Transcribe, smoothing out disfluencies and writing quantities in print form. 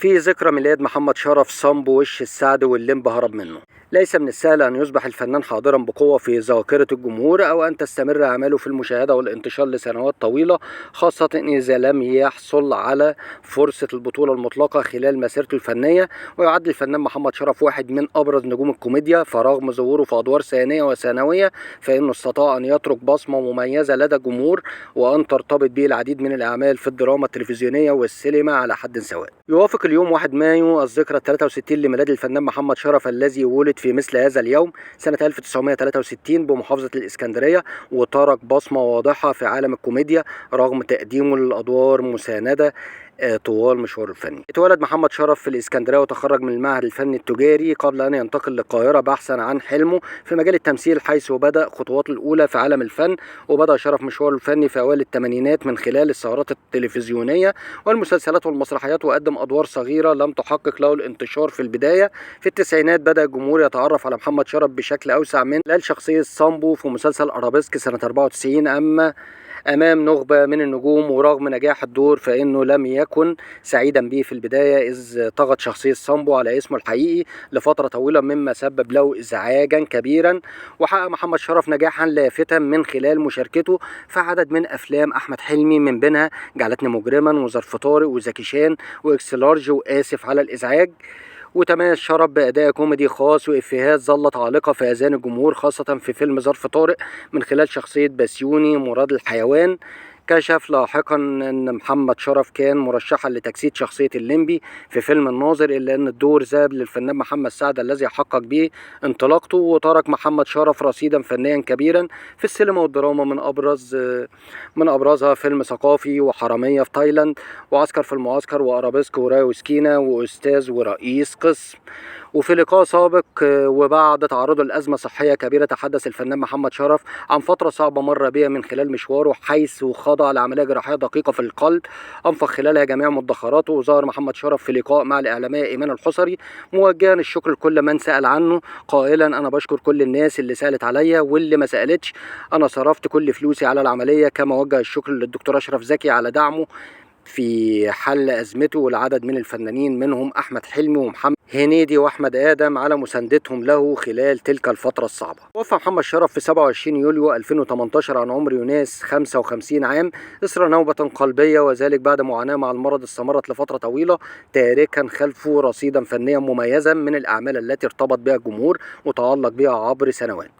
في ذكرى ميلاد محمد شرف صنبو وش السعد واللمب هرب منه. ليس من السهل أن يصبح الفنان حاضرا بقوة في ذاكرة الجمهور أو أن تستمر أعماله في المشاهدة والانتشار لسنوات طويلة، خاصة إذا لم يحصل على فرصة البطولة المطلقة خلال مسيرته الفنية. ويعد الفنان محمد شرف واحد من أبرز نجوم الكوميديا، فرغم ظهوره في أدوار ثانية وثانوية فإنه استطاع أن يترك بصمة مميزة لدى الجمهور، وأن ترتبط به العديد من الأعمال في الدراما التلفزيونية والسينما على حد سواء. يوافق اليوم 1 مايو الذكرى 63 لميلاد الفنان محمد شرف الذي ولد في مثل هذا اليوم سنة 1963 بمحافظة الإسكندرية، وترك بصمة واضحة في عالم الكوميديا رغم تقديمه للأدوار مساندة طوال مشواره الفني. اتولد محمد شرف في الإسكندرية وتخرج من المعهد الفني التجاري قبل أن ينتقل للقاهرة بحثا عن حلمه في مجال التمثيل، حيث بدأ خطواته الأولى في عالم الفن. وبدأ شرف مشواره الفني في أوائل الثمانينات من خلال السهرات التلفزيونية والمسلسلات والمسرحيات، وقدم أدوار صغيرة لم تحقق له الانتشار في البداية. في التسعينات بدأ الجمهور يتعرف على محمد شرف بشكل أوسع من خلال شخصية صامبو في مسلسل أرابيسك سنة 94 أمام نخبة من النجوم. ورغم نجاح الدور فإنه لم يكن سعيدا به في البداية، إذ طغت شخصية صامبو على اسمه الحقيقي لفترة طويلة مما سبب له إزعاجا كبيرا. وحقق محمد شرف نجاحا لافتا من خلال مشاركته في عدد من أفلام أحمد حلمي، من بينها جعلتني مجرما وظرف طارق وزكي شان وإكس لارج وآسف على الإزعاج. وتميز شرف بأداء كوميدي خاص وإفيهات ظلت عالقة في أذهان الجمهور، خاصة في فيلم ظرف طارق من خلال شخصية بسيوني مراد الحيوان. كشف لاحقا أن محمد شرف كان مرشحا لتجسيد شخصية الليمبي في فيلم الناظر، إلا أن الدور ذهب للفنان محمد سعد الذي حقق به انطلاقته. وترك محمد شرف رصيدا فنيا كبيرا في السينما والدراما، من أبرزها فيلم ثقافي وحرامية في تايلاند وعسكر في المعسكر وأرابيسك وراي وسكينة وأستاذ ورئيس قسم. وفي لقاء سابق وبعد تعرضه لأزمة صحية كبيرة، تحدث الفنان محمد شرف عن فترة صعبة مر بها من خلال مشواره، حيث خضع لعملية جراحية دقيقة في القلب أنفق خلالها جميع مدخراته. وظهر محمد شرف في لقاء مع الإعلامية إيمان الحصري موجها الشكر لكل من سأل عنه، قائلا: أنا بشكر كل الناس اللي سألت عليا واللي ما سألتش، أنا صرفت كل فلوسي على العملية. كما وجه الشكر للدكتور أشرف زكي على دعمه في حل أزمته، والعدد من الفنانين منهم أحمد حلمي ومحمد هنيدي وأحمد آدم على مساندتهم له خلال تلك الفترة الصعبة. توفى محمد شرف في 27 يوليو 2018 عن عمر يناس 55 عام إثر نوبة قلبية، وذلك بعد معاناة مع المرض استمرت لفترة طويلة، تاركا خلفه رصيدا فنيا مميزا من الأعمال التي ارتبط بها الجمهور وتعلق بها عبر سنوات.